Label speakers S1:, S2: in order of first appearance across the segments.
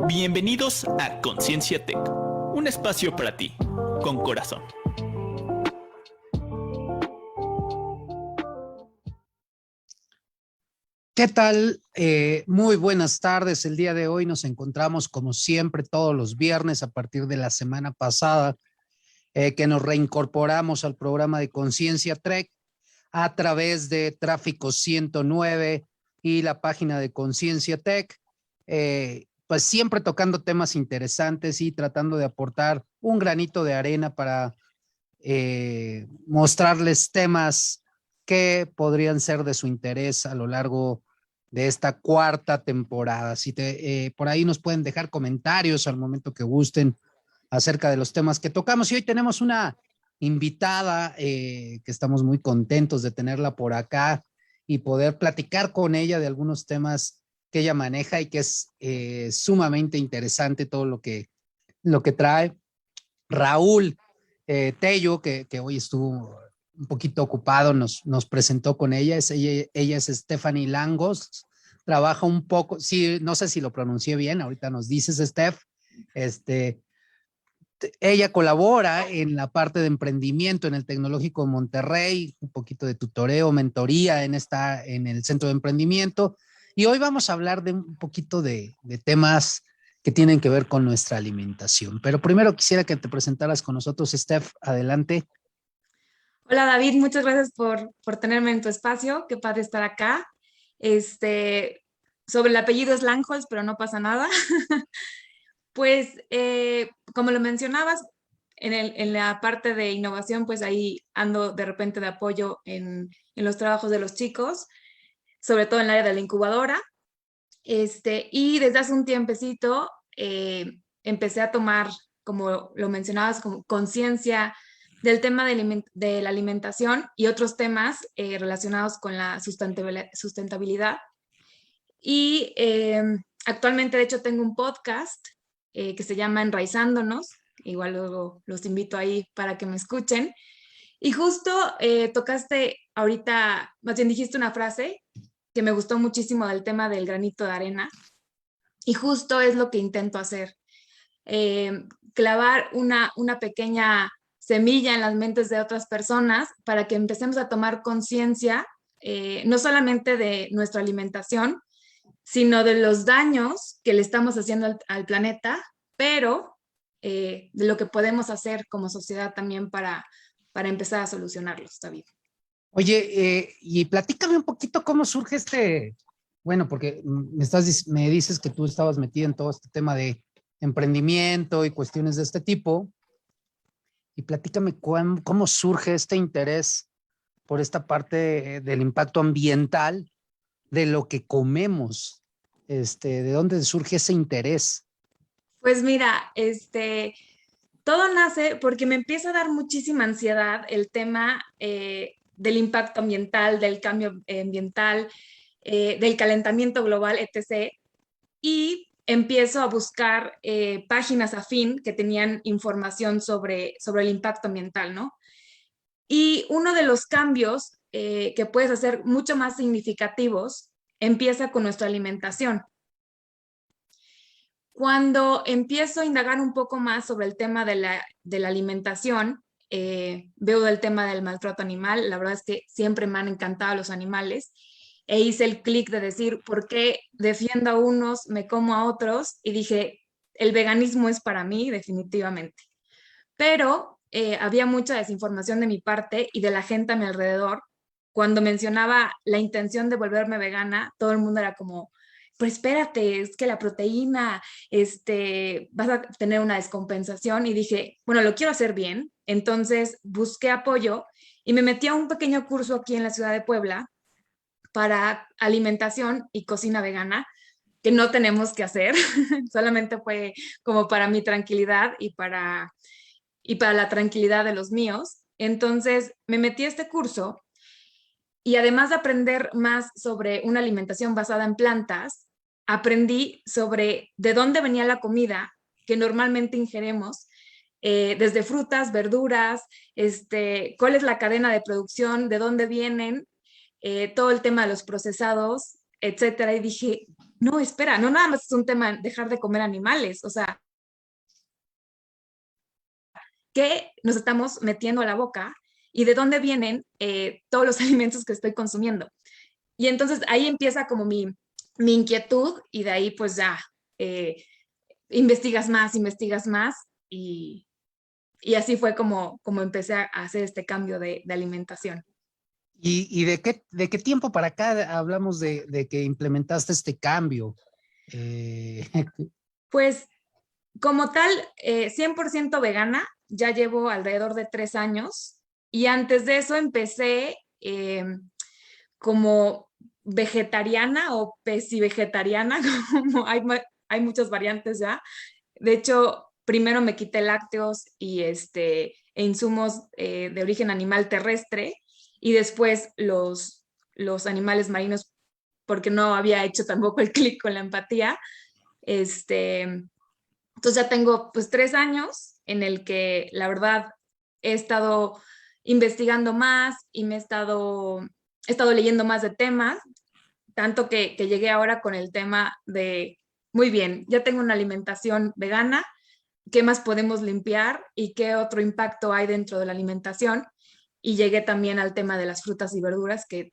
S1: Bienvenidos a Conciencia Tech, un espacio para ti, con corazón.
S2: ¿Qué tal? Muy buenas tardes. El día de hoy nos encontramos como siempre todos los viernes a partir de la semana pasada que nos reincorporamos al programa de Conciencia Trek a través de Tráfico 109 y la página de Conciencia Tech, pues siempre tocando temas interesantes y tratando de aportar un granito de arena para mostrarles temas que podrían ser de su interés a lo largo de esta cuarta temporada. Por ahí nos pueden dejar comentarios al momento que gusten acerca de los temas que tocamos. Y hoy tenemos una invitada que estamos muy contentos de tenerla por acá y poder platicar con ella de algunos temas que ella maneja y que es sumamente interesante todo lo que trae. Raúl Tello, que hoy estuvo un poquito ocupado, nos presentó con ella. Ella es Stephanie Langos, trabaja un poco, sí, no sé si lo pronuncié bien, ahorita nos dices, Steph. Ella colabora en la parte de emprendimiento en el Tecnológico de Monterrey, un poquito de tutoreo, mentoría en el Centro de Emprendimiento. Y hoy vamos a hablar de un poquito de temas que tienen que ver con nuestra alimentación. Pero primero quisiera que te presentaras con nosotros, Steph. Adelante.
S3: Hola David, muchas gracias por tenerme en tu espacio. Qué padre estar acá. Sobre el apellido es Langholz, pero no pasa nada. Pues, como lo mencionabas, en la parte de innovación, pues ahí ando de repente de apoyo en los trabajos de los chicos, sobre todo en el área de la incubadora. Y desde hace un tiempecito empecé a tomar, como lo mencionabas, como conciencia del tema de la alimentación y otros temas relacionados con la sustentabilidad. Y actualmente, de hecho, tengo un podcast que se llama Enraizándonos. Igual luego los invito ahí para que me escuchen. Y justo tocaste ahorita, más bien dijiste una frase que me gustó muchísimo del tema del granito de arena. Y justo es lo que intento hacer. Clavar una pequeña semilla en las mentes de otras personas para que empecemos a tomar conciencia, no solamente de nuestra alimentación, sino de los daños que le estamos haciendo al planeta, pero de lo que podemos hacer como sociedad también para empezar a solucionarlos, David.
S2: Oye, y platícame un poquito cómo surge bueno, porque me dices que tú estabas metida en todo este tema de emprendimiento y cuestiones de este tipo. Y platícame cómo surge este interés por esta parte del impacto ambiental de lo que comemos. ¿De dónde surge ese interés?
S3: Pues mira, todo nace porque me empieza a dar muchísima ansiedad el tema del impacto ambiental, del cambio ambiental, del calentamiento global, etc. Y empiezo a buscar páginas afín que tenían información sobre el impacto ambiental, ¿no? Y uno de los cambios que puedes hacer mucho más significativos empieza con nuestra alimentación. Cuando empiezo a indagar un poco más sobre el tema de la alimentación, veo el tema del maltrato animal. La verdad es que siempre me han encantado los animales e hice el clic de decir, ¿por qué defiendo a unos, me como a otros? Y dije, el veganismo es para mí, definitivamente. Pero había mucha desinformación de mi parte y de la gente a mi alrededor. Cuando mencionaba la intención de volverme vegana, todo el mundo era como, pero espérate, es que la proteína, vas a tener una descompensación. Y dije, bueno, lo quiero hacer bien. Entonces busqué apoyo y me metí a un pequeño curso aquí en la ciudad de Puebla para alimentación y cocina vegana, que no tenemos que hacer, solamente fue como para mi tranquilidad y para la tranquilidad de los míos. Entonces me metí a este curso y además de aprender más sobre una alimentación basada en plantas, aprendí sobre de dónde venía la comida que normalmente ingeremos, desde frutas, verduras, cuál es la cadena de producción, de dónde vienen, todo el tema de los procesados, etcétera. Y dije, no, espera, no nada más es un tema dejar de comer animales, o sea, ¿qué nos estamos metiendo a la boca y de dónde vienen todos los alimentos que estoy consumiendo? Y entonces ahí empieza como mi inquietud y de ahí pues ya eh, investigas más y así fue como empecé a hacer este cambio de alimentación.
S2: ¿Y de qué tiempo para acá hablamos de que implementaste este cambio? Eh,
S3: Pues como tal, 100% vegana, ya llevo alrededor de 3 años y antes de eso empecé como vegetariana o pesi-vegetariana, como hay muchas variantes ya. De hecho, primero me quité lácteos e insumos de origen animal terrestre y después los animales marinos porque no había hecho tampoco el clic con la empatía. Este, entonces ya tengo pues 3 años en el que la verdad he estado investigando más y he estado leyendo más de temas, tanto que llegué ahora con el tema de, muy bien, ya tengo una alimentación vegana, ¿qué más podemos limpiar y qué otro impacto hay dentro de la alimentación? Y llegué también al tema de las frutas y verduras que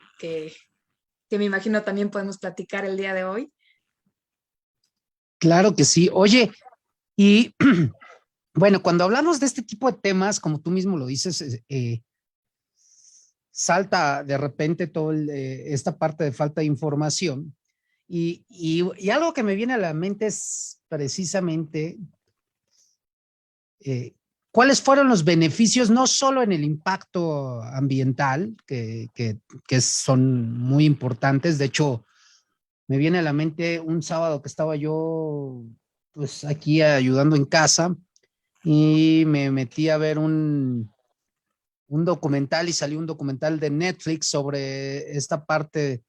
S3: me imagino también podemos platicar el día de hoy.
S2: claro que sí. Oye, y bueno, cuando hablamos de este tipo de temas, como tú mismo lo dices, salta de repente toda esta parte de falta de información. Y algo que me viene a la mente es precisamente cuáles fueron los beneficios, no solo en el impacto ambiental, que son muy importantes. De hecho, me viene a la mente un sábado que estaba yo pues aquí ayudando en casa y me metí a ver un documental y salió un documental de Netflix sobre esta parte,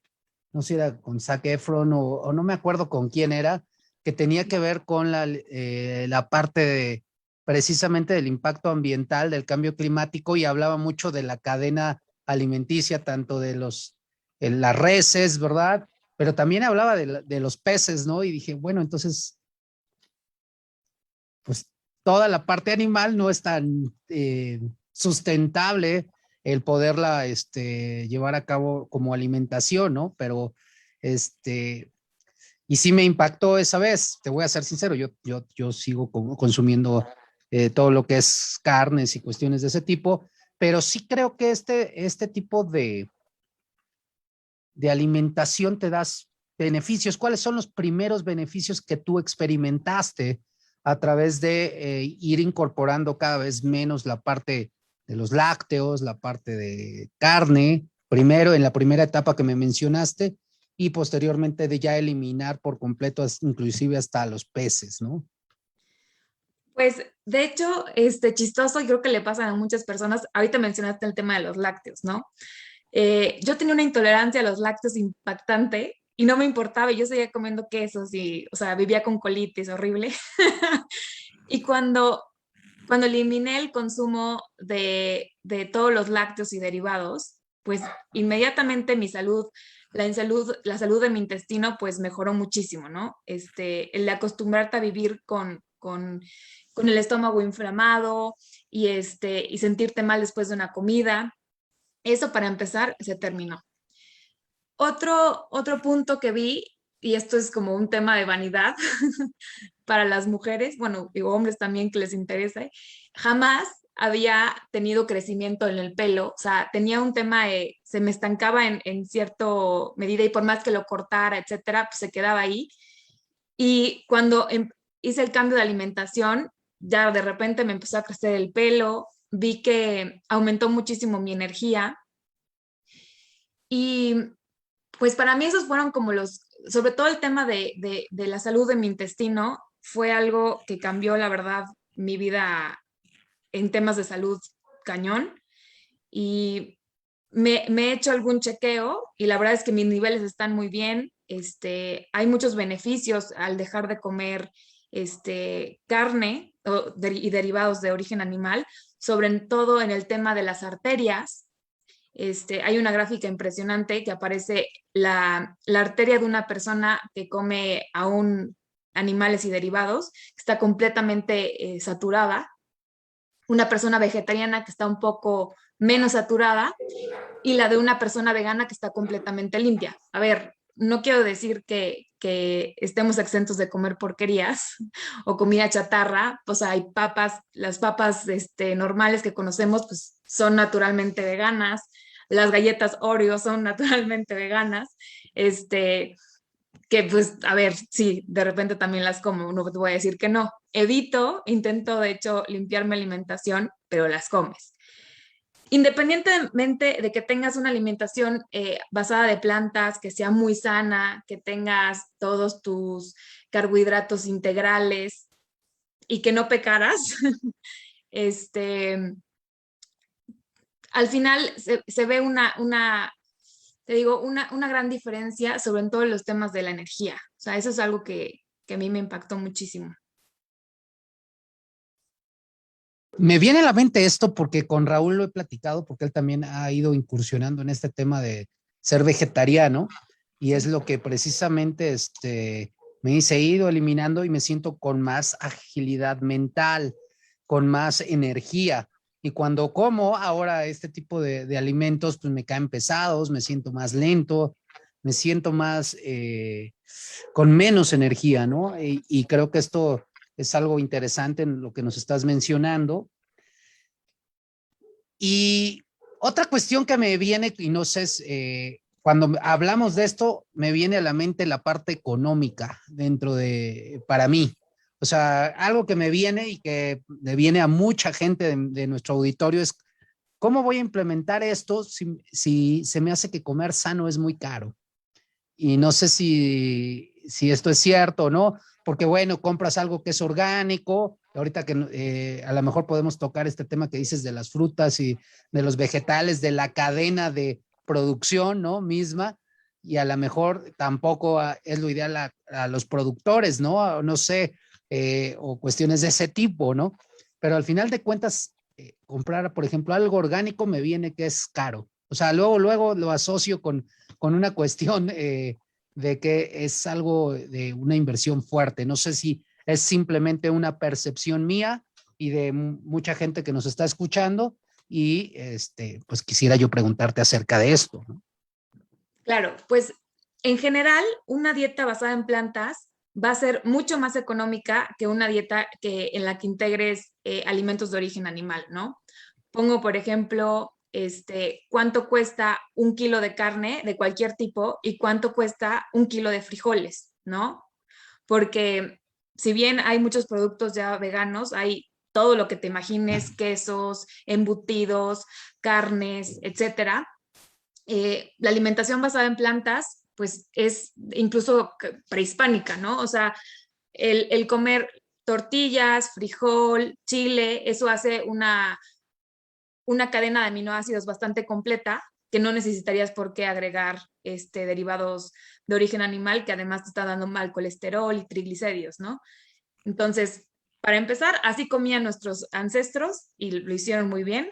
S2: no sé si era con Zac Efron o no me acuerdo con quién era, que tenía que ver con la parte de precisamente del impacto ambiental, del cambio climático y hablaba mucho de la cadena alimenticia, tanto de las reses, ¿verdad? Pero también hablaba de los peces, ¿no? Y dije, bueno, entonces, pues toda la parte animal no es tan sustentable el poderla llevar a cabo como alimentación, ¿no? Pero y sí me impactó esa vez, te voy a ser sincero, yo sigo consumiendo todo lo que es carnes y cuestiones de ese tipo, pero sí creo que este tipo de alimentación te das beneficios. ¿Cuáles son los primeros beneficios que tú experimentaste a través de ir incorporando cada vez menos la parte de los lácteos, la parte de carne, primero en la primera etapa que me mencionaste y posteriormente de ya eliminar por completo, inclusive hasta los peces, ¿no?
S3: Pues de hecho, chistoso, y creo que le pasa a muchas personas. Ahorita mencionaste el tema de los lácteos, ¿no? Yo tenía una intolerancia a los lácteos impactante y no me importaba, y yo seguía comiendo quesos y, o sea, vivía con colitis horrible. Y cuando eliminé el consumo de todos los lácteos y derivados, pues inmediatamente mi salud, la salud de mi intestino, pues mejoró muchísimo, ¿no? El de acostumbrarte a vivir con el estómago inflamado y sentirte mal después de una comida. Eso para empezar se terminó. Otro punto que vi, y esto es como un tema de vanidad para las mujeres, bueno, digo hombres también que les interese, jamás había tenido crecimiento en el pelo, o sea, tenía un tema se me estancaba en cierto medida y por más que lo cortara, etcétera, pues se quedaba ahí. Y cuando hice el cambio de alimentación, ya de repente me empezó a crecer el pelo, vi que aumentó muchísimo mi energía y pues para mí esos fueron como sobre todo el tema de la salud de mi intestino, fue algo que cambió, la verdad, mi vida en temas de salud cañón. Y me he hecho algún chequeo y la verdad es que mis niveles están muy bien. Hay muchos beneficios al dejar de comer carne y derivados de origen animal, sobre todo en el tema de las arterias hay una gráfica impresionante que aparece la arteria de una persona que come aún animales y derivados, que está completamente saturada, una persona vegetariana que está un poco menos saturada y la de una persona vegana que está completamente limpia. A ver, no quiero decir que estemos exentos de comer porquerías o comida chatarra, o sea, hay papas, las papas normales que conocemos pues son naturalmente veganas, las galletas Oreo son naturalmente veganas, que pues, a ver, sí, de repente también las como, no te voy a decir que no. Intento de hecho limpiar mi alimentación, pero las comes. Independientemente de que tengas una alimentación basada de plantas, que sea muy sana, que tengas todos tus carbohidratos integrales y que no pecaras, al final se ve te digo, una gran diferencia sobre todos los temas de la energía. O sea, eso es algo que a mí me impactó muchísimo.
S2: Me viene a la mente esto porque con Raúl lo he platicado, porque él también ha ido incursionando en este tema de ser vegetariano y es lo que precisamente me he ido eliminando y me siento con más agilidad mental, con más energía. Y cuando como ahora este tipo de alimentos, pues me caen pesados, me siento más lento, me siento más con menos energía, ¿no? Y creo que esto es algo interesante en lo que nos estás mencionando. Y otra cuestión que me viene, y no sé, cuando hablamos de esto, me viene a la mente la parte económica para mí. O sea, algo que me viene y que le viene a mucha gente de nuestro auditorio es, ¿cómo voy a implementar esto si se me hace que comer sano es muy caro? Y no sé si esto es cierto o no, porque bueno, compras algo que es orgánico, ahorita que a lo mejor podemos tocar este tema que dices de las frutas y de los vegetales, de la cadena de producción, ¿no? Misma, y a lo mejor tampoco es lo ideal a los productores, ¿no? No sé, o cuestiones de ese tipo, ¿no? Pero al final de cuentas, comprar, por ejemplo, algo orgánico me viene que es caro. O sea, luego lo asocio con una cuestión de que es algo de una inversión fuerte. No sé si es simplemente una percepción mía y de mucha gente que nos está escuchando y pues quisiera yo preguntarte acerca de esto, ¿no?
S3: Claro, pues en general una dieta basada en plantas va a ser mucho más económica que una dieta en la que integres alimentos de origen animal, ¿no? Pongo, por ejemplo, cuánto cuesta un kilo de carne de cualquier tipo y cuánto cuesta un kilo de frijoles, ¿no? Porque si bien hay muchos productos ya veganos, hay todo lo que te imagines, quesos, embutidos, carnes, etcétera. La alimentación basada en plantas, pues es incluso prehispánica, ¿no? O sea, el comer tortillas, frijol, chile, eso hace una cadena de aminoácidos bastante completa que no necesitarías por qué agregar derivados de origen animal que además te está dando mal colesterol y triglicéridos, ¿no? Entonces, para empezar, así comían nuestros ancestros y lo hicieron muy bien.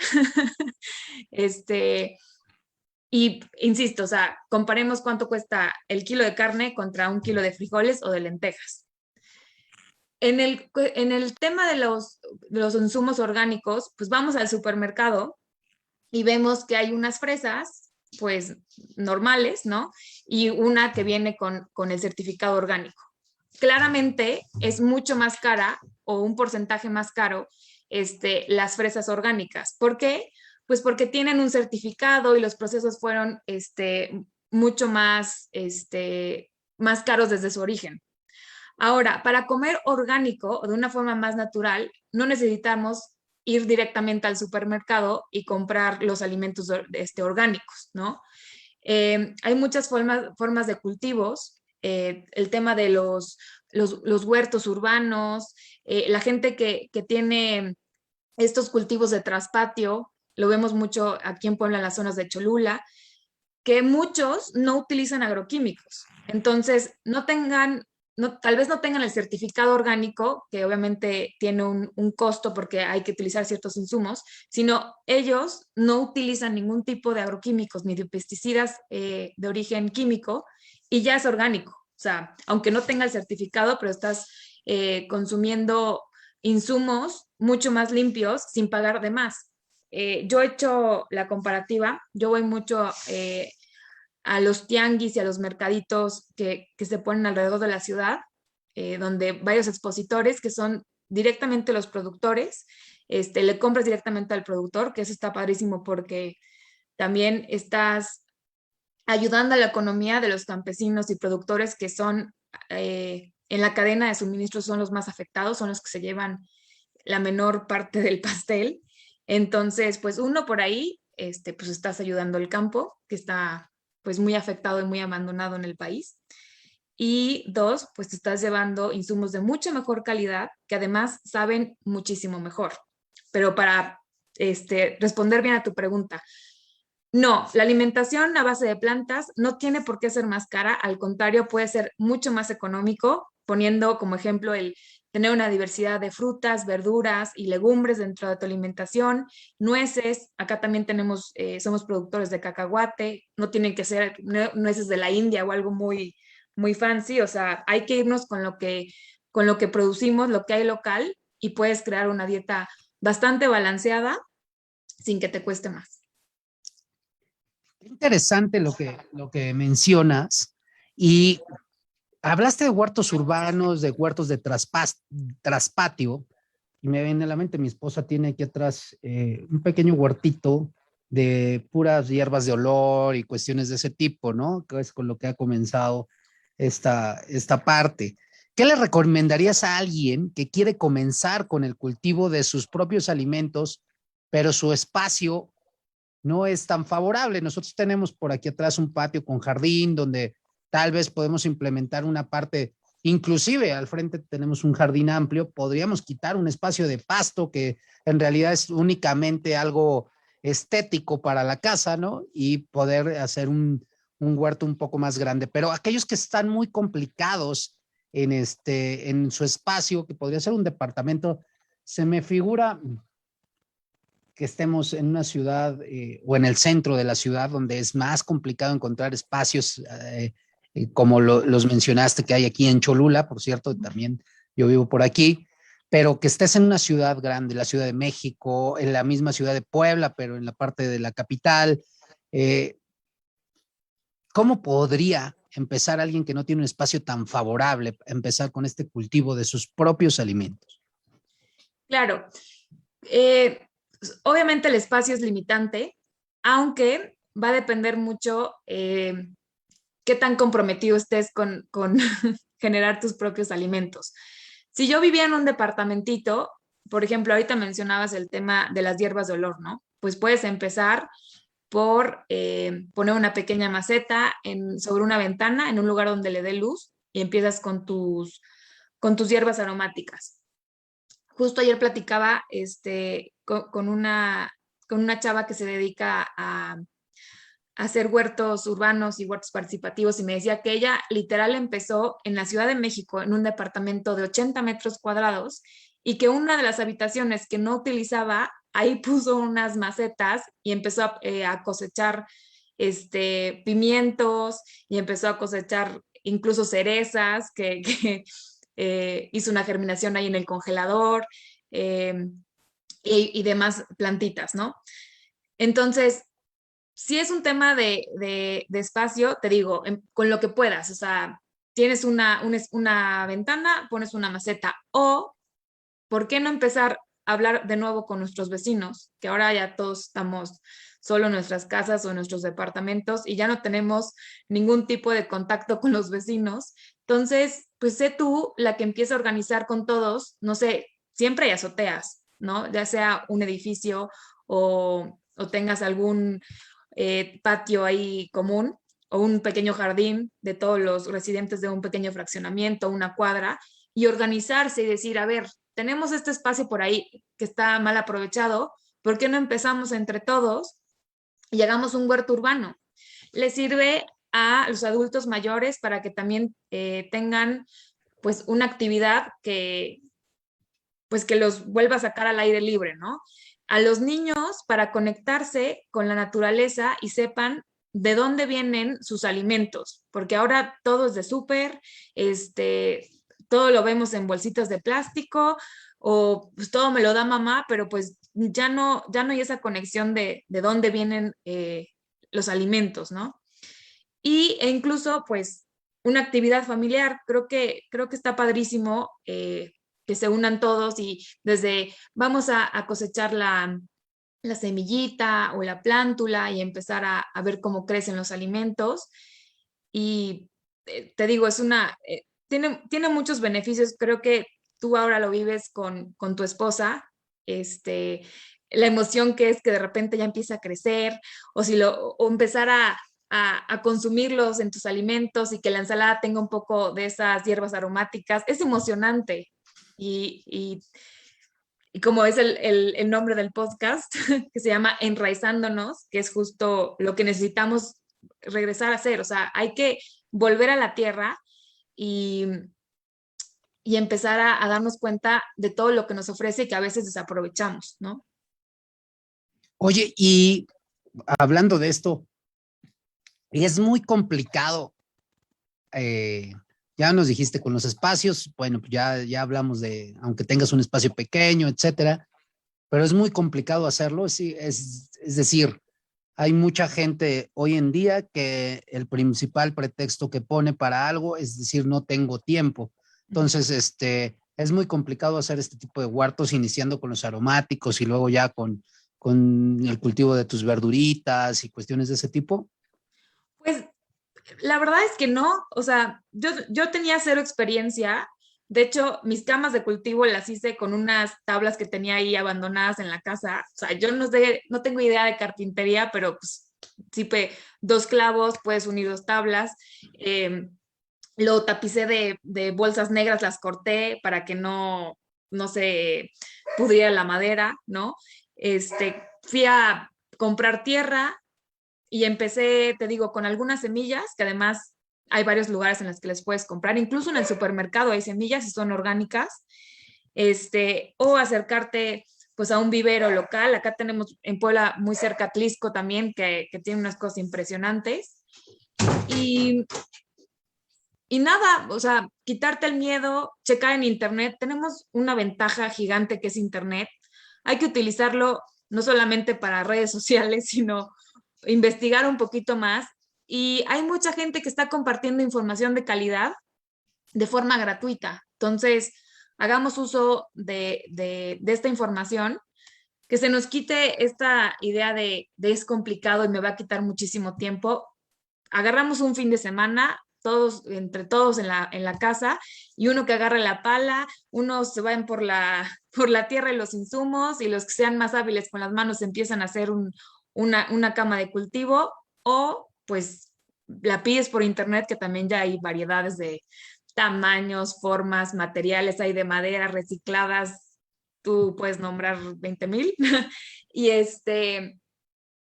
S3: Y insisto, o sea, comparemos cuánto cuesta el kilo de carne contra un kilo de frijoles o de lentejas. En el tema de los insumos orgánicos, pues vamos al supermercado y vemos que hay unas fresas, pues normales, ¿no? Y una que viene con el certificado orgánico. Claramente es mucho más cara o un porcentaje más caro las fresas orgánicas. ¿Por qué? Pues porque tienen un certificado y los procesos fueron mucho más caros desde su origen. Ahora, para comer orgánico o de una forma más natural, no necesitamos ir directamente al supermercado y comprar los alimentos orgánicos, ¿no? Hay muchas formas de cultivos, el tema de los huertos urbanos, la gente que tiene estos cultivos de traspatio, lo vemos mucho aquí en Puebla, en las zonas de Cholula, que muchos no utilizan agroquímicos. Entonces, tal vez no tengan el certificado orgánico, que obviamente tiene un costo porque hay que utilizar ciertos insumos, sino ellos no utilizan ningún tipo de agroquímicos ni de pesticidas de origen químico y ya es orgánico. O sea, aunque no tenga el certificado, pero estás consumiendo insumos mucho más limpios sin pagar de más. Yo he hecho la comparativa, yo voy mucho a los tianguis y a los mercaditos que se ponen alrededor de la ciudad, donde varios expositores que son directamente los productores, le compras directamente al productor, que eso está padrísimo porque también estás ayudando a la economía de los campesinos y productores que son en la cadena de suministro son los más afectados, son los que se llevan la menor parte del pastel. Entonces, pues uno por ahí, pues estás ayudando al campo, que está pues muy afectado y muy abandonado en el país. Y dos, pues te estás llevando insumos de mucha mejor calidad, que además saben muchísimo mejor. Pero para responder bien a tu pregunta, no, la alimentación a base de plantas no tiene por qué ser más cara, al contrario, puede ser mucho más económico, poniendo como ejemplo el tener una diversidad de frutas, verduras y legumbres dentro de tu alimentación, nueces, acá también tenemos, somos productores de cacahuate, no tienen que ser nueces de la India o algo muy, muy fancy, o sea, hay que irnos con lo que producimos, lo que hay local, y puedes crear una dieta bastante balanceada sin que te cueste más.
S2: Interesante lo que mencionas y hablaste de huertos urbanos, de huertos de traspatio y me viene a la mente, mi esposa tiene aquí atrás un pequeño huertito de puras hierbas de olor y cuestiones de ese tipo, ¿no? Que es con lo que ha comenzado esta parte. ¿Qué le recomendarías a alguien que quiere comenzar con el cultivo de sus propios alimentos, pero su espacio no es tan favorable? Nosotros tenemos por aquí atrás un patio con jardín donde tal vez podemos implementar una parte, inclusive al frente tenemos un jardín amplio, podríamos quitar un espacio de pasto que en realidad es únicamente algo estético para la casa, ¿no? Y poder hacer un huerto un poco más grande. Pero aquellos que están muy complicados en su espacio, que podría ser un departamento, se me figura que estemos en una ciudad o en el centro de la ciudad donde es más complicado encontrar espacios como los mencionaste que hay aquí en Cholula, por cierto, también yo vivo por aquí, pero que estés en una ciudad grande, la Ciudad de México, en la misma ciudad de Puebla, pero en la parte de la capital. Eh, ¿Cómo podría empezar alguien que no tiene un espacio tan favorable, empezar con este cultivo de sus propios alimentos?
S3: Claro, obviamente el espacio es limitante, aunque va a depender mucho qué tan comprometido estés con generar tus propios alimentos. Si yo vivía en un departamentito, por ejemplo, ahorita mencionabas el tema de las hierbas de olor, ¿no? Pues puedes empezar por poner una pequeña maceta sobre una ventana en un lugar donde le dé luz y empiezas con tus hierbas aromáticas. Justo ayer platicaba con una chava que se dedica a hacer huertos urbanos y huertos participativos y me decía que ella literal empezó en la Ciudad de México en un departamento de 80 metros cuadrados y que una de las habitaciones que no utilizaba, ahí puso unas macetas y empezó a cosechar pimientos y empezó a cosechar incluso cerezas que hizo una germinación ahí en el congelador y demás plantitas, ¿no? Entonces, si es un tema de espacio, te digo, con lo que puedas, o sea, tienes una ventana, pones una maceta, o ¿por qué no empezar a hablar de nuevo con nuestros vecinos? Que ahora ya todos estamos solo en nuestras casas o en nuestros departamentos y ya no tenemos ningún tipo de contacto con los vecinos. Entonces, pues sé tú la que empieza a organizar con todos, no sé, siempre hay azoteas, ¿no? Ya sea un edificio o tengas algún patio ahí común o un pequeño jardín de todos los residentes de un pequeño fraccionamiento, una cuadra, y organizarse y decir, a ver, tenemos este espacio por ahí que está mal aprovechado, ¿por qué no empezamos entre todos y hagamos un huerto urbano? Le sirve a los adultos mayores para que también tengan pues una actividad pues que los vuelva a sacar al aire libre, ¿no? A los niños para conectarse con la naturaleza y sepan de dónde vienen sus alimentos, porque ahora todo es de súper, todo lo vemos en bolsitas de plástico o pues todo me lo da mamá, pero pues ya no hay esa conexión de dónde vienen los alimentos, ¿no? E incluso pues una actividad familiar, creo que está padrísimo que se unan todos y desde vamos a cosechar la semillita o la plántula y empezar a ver cómo crecen los alimentos. Y te digo, tiene muchos beneficios. Creo que tú ahora lo vives con tu esposa, este, la emoción que es que de repente ya empieza a crecer o empezar a consumirlos en tus alimentos y que la ensalada tenga un poco de esas hierbas aromáticas. Es emocionante. Y como es el nombre del podcast, que se llama Enraizándonos, que es justo lo que necesitamos regresar a hacer. O sea, hay que volver a la tierra y, y empezar a darnos cuenta de todo lo que nos ofrece y que a veces desaprovechamos, ¿no?
S2: Oye, y hablando de esto, es muy complicado. eh, ya nos dijiste con los espacios, bueno, pues ya hablamos de, aunque tengas un espacio pequeño, etcétera, pero es muy complicado hacerlo. Es decir, hay mucha gente hoy en día que el principal pretexto que pone para algo es decir, no tengo tiempo. Entonces, es muy complicado hacer este tipo de huertos, iniciando con los aromáticos y luego ya con el cultivo de tus verduritas y cuestiones de ese tipo.
S3: Pues la verdad es que no, o sea, yo tenía cero experiencia. De hecho, mis camas de cultivo las hice con unas tablas que tenía ahí abandonadas en la casa. O sea, yo no sé, no tengo idea de carpintería, pero pues sí, dos clavos, puedes unir dos tablas. Eh, lo tapicé de bolsas negras, las corté para que no se pudriera la madera, ¿no? Fui a comprar tierra y empecé, te digo, con algunas semillas, que además hay varios lugares en los que les puedes comprar, incluso en el supermercado hay semillas y son orgánicas, o acercarte pues a un vivero local. Acá tenemos en Puebla muy cerca Atlisco también, que tiene unas cosas impresionantes. Y, y nada, o sea, quitarte el miedo, checar en internet. Tenemos una ventaja gigante que es internet. Hay que utilizarlo no solamente para redes sociales, sino investigar un poquito más. Y hay mucha gente que está compartiendo información de calidad de forma gratuita. Entonces, hagamos uso de esta información, que se nos quite esta idea de es complicado y me va a quitar muchísimo tiempo. Agarramos un fin de semana, todos, entre todos en la casa, y uno que agarre la pala, unos se van por la tierra y los insumos, y los que sean más hábiles con las manos empiezan a hacer una cama de cultivo, o pues la pides por internet, que también ya hay variedades de tamaños, formas, materiales, hay de madera, recicladas, tú puedes nombrar 20,000. y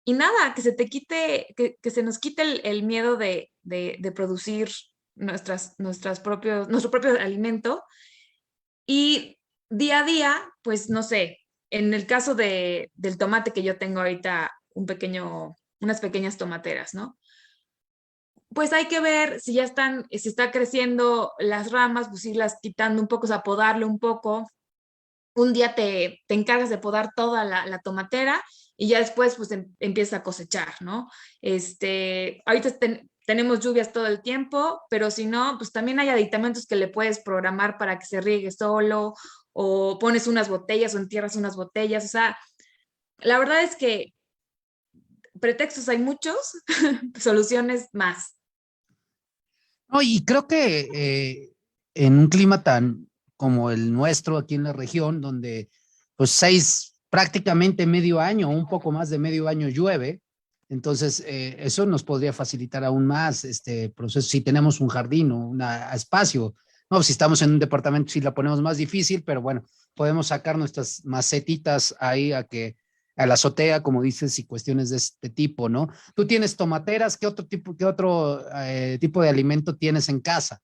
S3: y nada, que se te quite, que se nos quite el miedo de producir nuestro propio alimento. Y día a día, pues no sé, en el caso del tomate que yo tengo ahorita, unas pequeñas tomateras, ¿no? Pues hay que ver si ya si está creciendo las ramas, pues irlas quitando un poco, o sea, podarle un poco. Un día te encargas de podar toda la tomatera y ya después pues empieza a cosechar, ¿no? Ahorita tenemos lluvias todo el tiempo, pero si no, pues también hay aditamentos que le puedes programar para que se riegue solo, o pones unas botellas o entierras unas botellas. O sea, la verdad es que pretextos hay muchos, soluciones más.
S2: No, y creo que en un clima tan como el nuestro aquí en la región, donde pues prácticamente medio año, un poco más de medio año llueve, entonces eso nos podría facilitar aún más este proceso si tenemos un jardín o un espacio. No, si estamos en un departamento sí la ponemos más difícil, pero bueno, podemos sacar nuestras macetitas ahí a la azotea, como dices, y cuestiones de este tipo, ¿no? Tú tienes tomateras, qué otro tipo de alimento tienes en casa?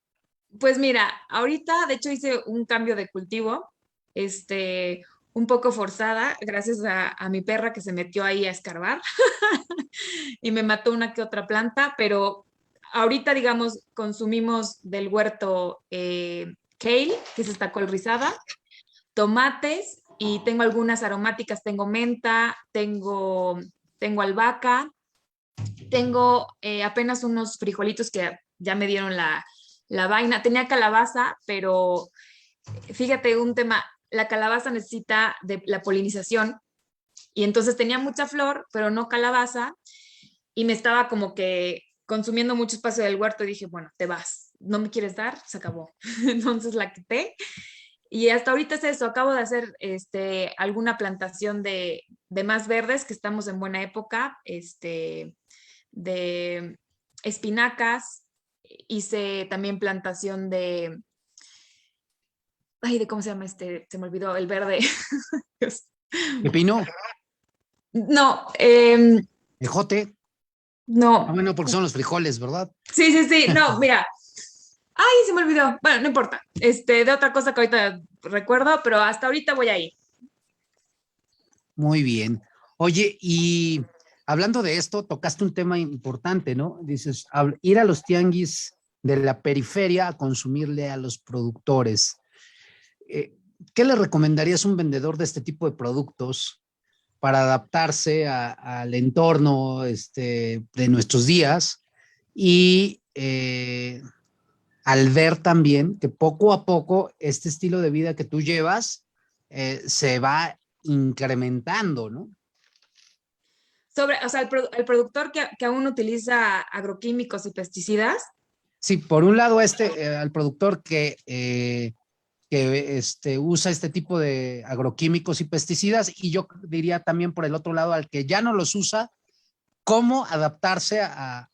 S3: Pues mira, ahorita de hecho hice un cambio de cultivo, un poco forzada, gracias a mi perra que se metió ahí a escarbar y me mató una que otra planta, pero ahorita, digamos, consumimos del huerto kale, que es esta col rizada, tomates y tengo algunas aromáticas, tengo menta, tengo albahaca, tengo apenas unos frijolitos que ya me dieron la vaina. Tenía calabaza, pero fíjate un tema, la calabaza necesita de la polinización y entonces tenía mucha flor, pero no calabaza y me estaba como que consumiendo mucho espacio del huerto y dije, bueno, te vas, no me quieres dar, se acabó. Entonces la quité y hasta ahorita es eso, acabo de hacer alguna plantación de más verdes, que estamos en buena época, de espinacas, hice también plantación ay, de cómo se llama se me olvidó, el verde.
S2: Pepino,
S3: No,
S2: ejote. Ah,
S3: no,
S2: bueno, porque son los frijoles, ¿verdad?
S3: sí, sí, sí, no, mira, ay, se me olvidó, bueno, no importa, de otra cosa que ahorita recuerdo, pero hasta ahorita voy ahí.
S2: Muy bien. Oye, y hablando de esto, tocaste un tema importante, ¿no? Dices, ir a los tianguis de la periferia a consumirle a los productores. Eh, ¿Qué le recomendarías a un vendedor de este tipo de productos para adaptarse al entorno de nuestros días y al ver también que poco a poco este estilo de vida que tú llevas se va incrementando, ¿no?
S3: O sea, el productor que aún utiliza agroquímicos y pesticidas.
S2: Sí, por un lado, al productor que usa este tipo de agroquímicos y pesticidas, y yo diría también por el otro lado, al que ya no los usa, cómo adaptarse al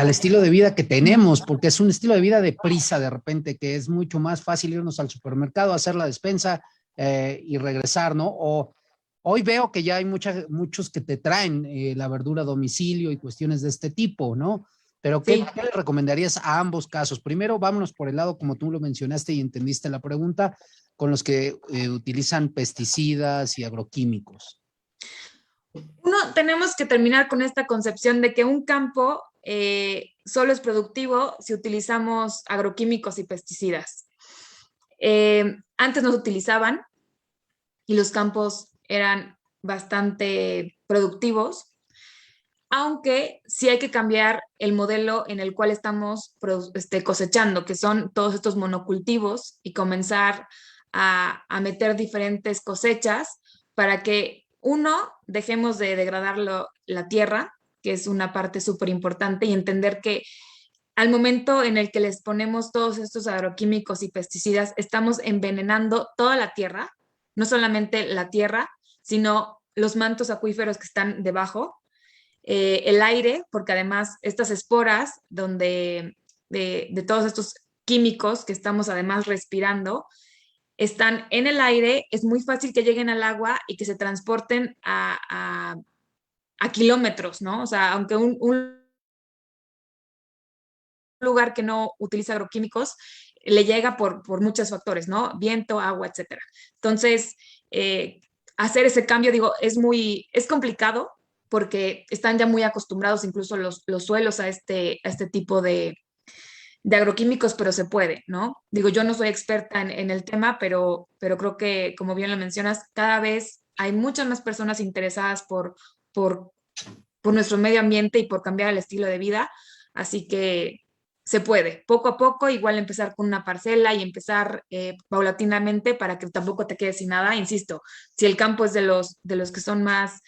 S2: estilo de vida que tenemos, porque es un estilo de vida de prisa de repente, que es mucho más fácil irnos al supermercado, hacer la despensa y regresar, ¿no? O hoy veo que ya hay muchos que te traen la verdura a domicilio y cuestiones de este tipo, ¿no? Pero
S3: Sí.
S2: ¿qué le recomendarías a ambos casos? Primero, vámonos por el lado, como tú lo mencionaste y entendiste la pregunta, con los que utilizan pesticidas y agroquímicos.
S3: Uno, tenemos que terminar con esta concepción de que un campo solo es productivo si utilizamos agroquímicos y pesticidas. Antes no se utilizaban y los campos eran bastante productivos, aunque sí hay que cambiar el modelo en el cual estamos cosechando, que son todos estos monocultivos, y comenzar a meter diferentes cosechas para que, uno, dejemos de degradar la tierra, que es una parte súper importante, y entender que al momento en el que les ponemos todos estos agroquímicos y pesticidas, estamos envenenando toda la tierra, no solamente la tierra, sino los mantos acuíferos que están debajo, el aire, porque además estas esporas de todos estos químicos que estamos además respirando, están en el aire, es muy fácil que lleguen al agua y que se transporten a kilómetros, ¿no? O sea, aunque un lugar que no utiliza agroquímicos le llega por muchos factores, ¿no? Viento, agua, etcétera. Entonces, hacer ese cambio, digo, es complicado porque están ya muy acostumbrados incluso los suelos a este tipo de agroquímicos, pero se puede, ¿no? Digo, yo no soy experta en el tema, pero creo que, como bien lo mencionas, cada vez hay muchas más personas interesadas por, por nuestro medio ambiente y por cambiar el estilo de vida, así que se puede, poco a poco, igual empezar con una parcela y empezar paulatinamente para que tampoco te quedes sin nada. Insisto, si el campo es de los que son más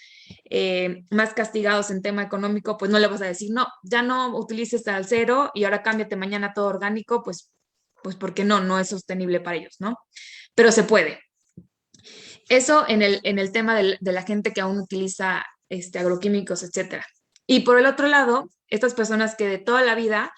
S3: castigados en tema económico, pues no le vas a decir, no, ya no utilices al cero y ahora cámbiate mañana todo orgánico, pues porque no es sostenible para ellos, ¿no? Pero se puede. Eso en el tema de la gente que aún utiliza agroquímicos, etcétera. Y por el otro lado, estas personas que de toda la vida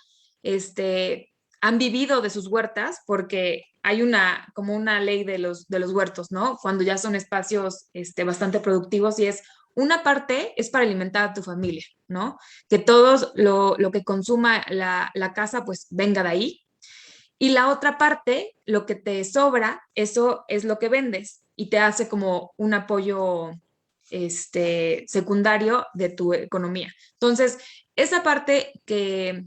S3: han vivido de sus huertas, porque hay como una ley de los huertos, ¿no? Cuando ya son espacios bastante productivos y es una parte es para alimentar a tu familia, ¿no? Que todo lo que consuma la casa, pues venga de ahí. Y la otra parte, lo que te sobra, eso es lo que vendes y te hace como un apoyo secundario de tu economía. Entonces, esa parte que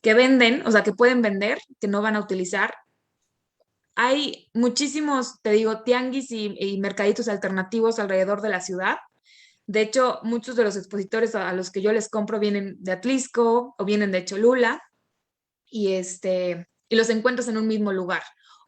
S3: venden, o sea, que pueden vender, que no van a utilizar, hay muchísimos, te digo, tianguis y mercaditos alternativos alrededor de la ciudad. De hecho, muchos de los expositores a los que yo les compro vienen de Atlisco o vienen de Cholula y los encuentras en un mismo lugar.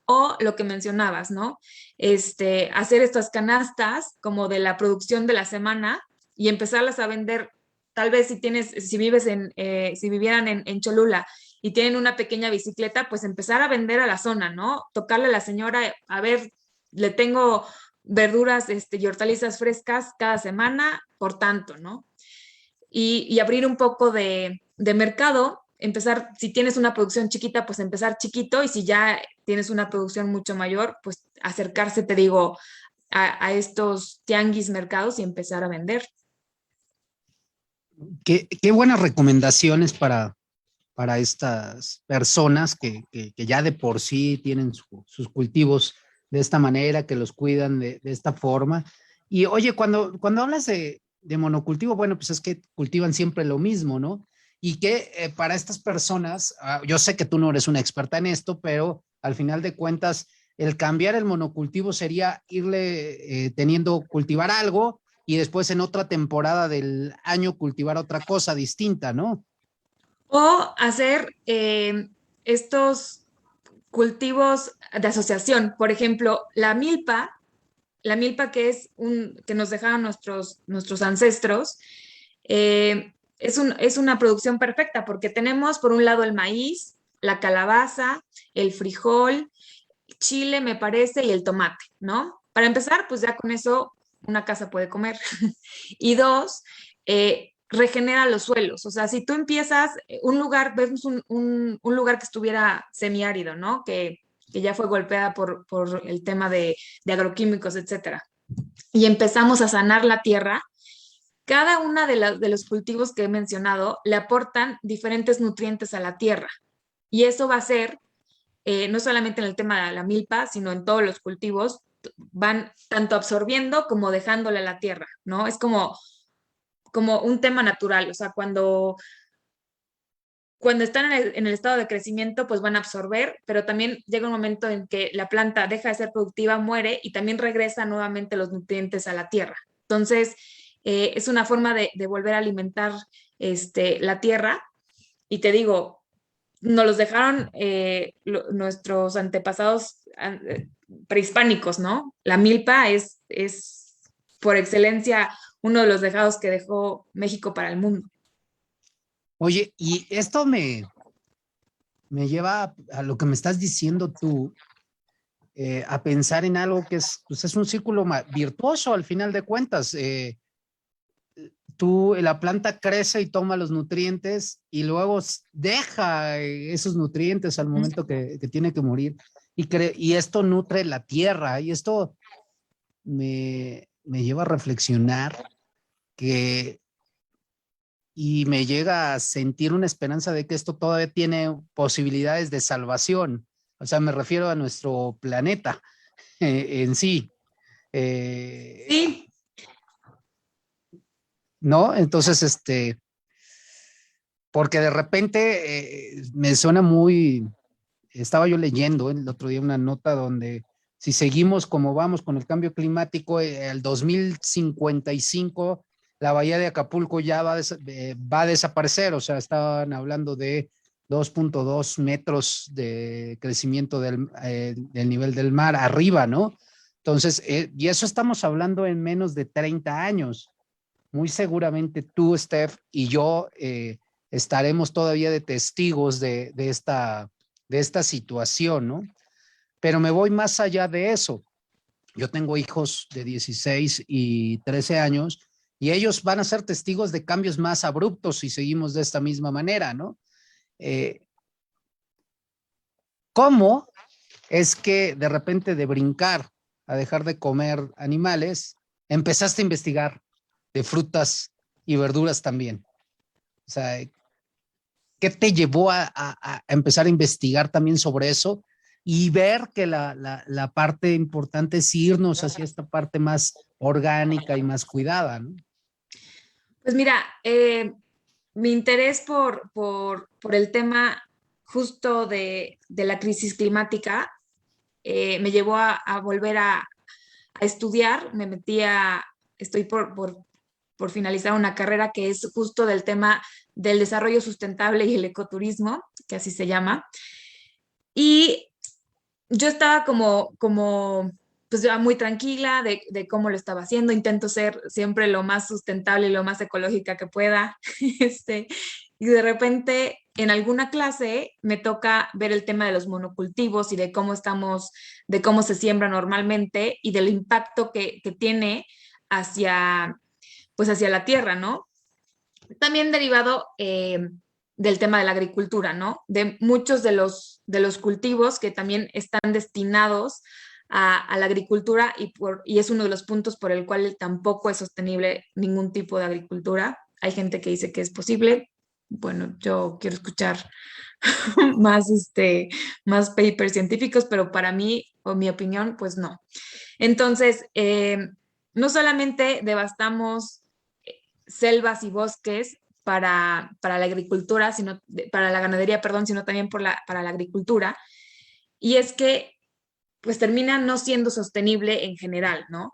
S3: O lo que mencionabas, ¿no? Hacer estas canastas como de la producción de la semana y empezarlas a vender. Tal vez si vivieran en Cholula y tienen una pequeña bicicleta, pues empezar a vender a la zona, ¿no? Tocarle a la señora, a ver, le tengo verduras y hortalizas frescas cada semana, por tanto, ¿no? Y abrir un poco de mercado, empezar, si tienes una producción chiquita, pues empezar chiquito, y si ya tienes una producción mucho mayor, pues acercarse, te digo, a estos tianguis mercados y empezar a vender.
S2: Qué buenas recomendaciones para estas personas que ya de por sí tienen sus cultivos de esta manera, que los cuidan de esta forma. Y oye, cuando hablas de monocultivo, bueno, pues es que cultivan siempre lo mismo, ¿no? Y que para estas personas, yo sé que tú no eres una experta en esto, pero al final de cuentas, el cambiar el monocultivo sería irle cultivar algo y después en otra temporada del año cultivar otra cosa distinta, ¿no?
S3: O hacer estos cultivos de asociación. Por ejemplo, la milpa que que nos dejaron nuestros ancestros, es una producción perfecta porque tenemos por un lado el maíz, la calabaza, el frijol, chile, me parece, y el tomate, ¿no? Para empezar, pues ya con eso una casa puede comer. Y dos, regenera los suelos. O sea, si tú empiezas vemos un lugar que estuviera semiárido, ¿no? Que ya fue golpeada por el tema de agroquímicos, etcétera. Y empezamos a sanar la tierra. Cada una de los cultivos que he mencionado le aportan diferentes nutrientes a la tierra. Y eso va a ser, no solamente en el tema de la milpa, sino en todos los cultivos, van tanto absorbiendo como dejándole a la tierra, ¿no? Es como un tema natural, o sea, cuando están en el estado de crecimiento, pues van a absorber, pero también llega un momento en que la planta deja de ser productiva, muere y también regresa nuevamente los nutrientes a la tierra. Entonces, es una forma de volver a alimentar la tierra. Y te digo, nos los dejaron nuestros antepasados prehispánicos, ¿no? La milpa es por excelencia uno de los legados que dejó México para el mundo.
S2: Oye, y esto me lleva a lo que me estás diciendo tú, a pensar en algo que pues es un círculo virtuoso al final de cuentas. La planta crece y toma los nutrientes y luego deja esos nutrientes al momento que tiene que morir. Y esto nutre la tierra y esto me lleva a reflexionar que y me llega a sentir una esperanza de que esto todavía tiene posibilidades de salvación. O sea, me refiero a nuestro planeta en sí.
S3: Sí,
S2: ¿No? Entonces, porque de repente me suena estaba yo leyendo el otro día una nota donde si seguimos como vamos con el cambio climático, el 2055 la bahía de Acapulco ya va a desaparecer, o sea, estaban hablando de 2.2 metros de crecimiento del nivel del mar arriba, ¿no? Entonces, y eso estamos hablando en menos de 30 años. Muy seguramente tú, Steph, y yo estaremos todavía de testigos de esta situación, ¿no? Pero me voy más allá de eso. Yo tengo hijos de 16 y 13 años y ellos van a ser testigos de cambios más abruptos si seguimos de esta misma manera, ¿no? Eh, ¿Cómo es que de repente de brincar a dejar de comer animales, empezaste a investigar? de frutas y verduras también? O sea, ¿qué te llevó a empezar a investigar también sobre eso y ver que la parte importante es irnos hacia esta parte más orgánica y más cuidada, ¿no?
S3: Pues mira, mi interés por el tema justo de la crisis climática me llevó a volver a estudiar. Estoy por finalizar una carrera que es justo del tema del desarrollo sustentable y el ecoturismo, que así se llama. Y yo estaba pues ya muy tranquila de cómo lo estaba haciendo. Intento ser siempre lo más sustentable y lo más ecológica que pueda. Y de repente en alguna clase me toca ver el tema de los monocultivos y de cómo se siembra normalmente y del impacto que tiene hacia, pues hacia la tierra, ¿no? También derivado del tema de la agricultura, ¿no? De muchos de los cultivos que también están destinados a la agricultura y es uno de los puntos por el cual tampoco es sostenible ningún tipo de agricultura. Hay gente que dice que es posible. Bueno, yo quiero escuchar más, más papers científicos, pero para mí, o mi opinión, pues no. Entonces, no solamente devastamos selvas y bosques para la agricultura, para la ganadería, perdón, sino también para la agricultura. Y es que pues termina no siendo sostenible en general, ¿no?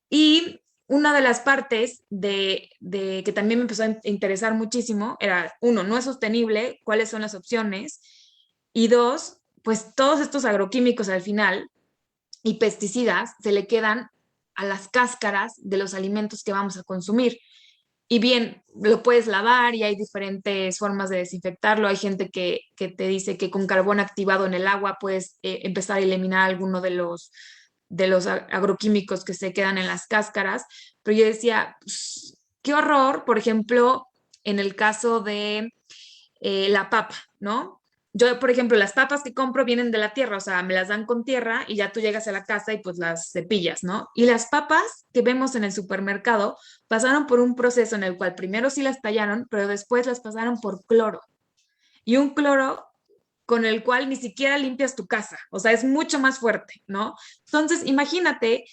S3: Y una de las partes de que también me empezó a interesar muchísimo era, uno, no es sostenible, cuáles son las opciones, y dos, pues todos estos agroquímicos al final y pesticidas se le quedan a las cáscaras de los alimentos que vamos a consumir. Y bien, lo puedes lavar y hay diferentes formas de desinfectarlo. Hay gente que te dice que con carbón activado en el agua puedes empezar a eliminar alguno de los agroquímicos que se quedan en las cáscaras. Pero yo decía, pues, qué horror, por ejemplo, en el caso de la papa, ¿no? Yo, por ejemplo, las papas que compro vienen de la tierra, o sea, me las dan con tierra y ya tú llegas a la casa y pues las cepillas, ¿no? Y las papas que vemos en el supermercado pasaron por un proceso en el cual primero sí las tallaron, pero después las pasaron por cloro. Y un cloro con el cual ni siquiera limpias tu casa, o sea, es mucho más fuerte, ¿no? Entonces, imagínate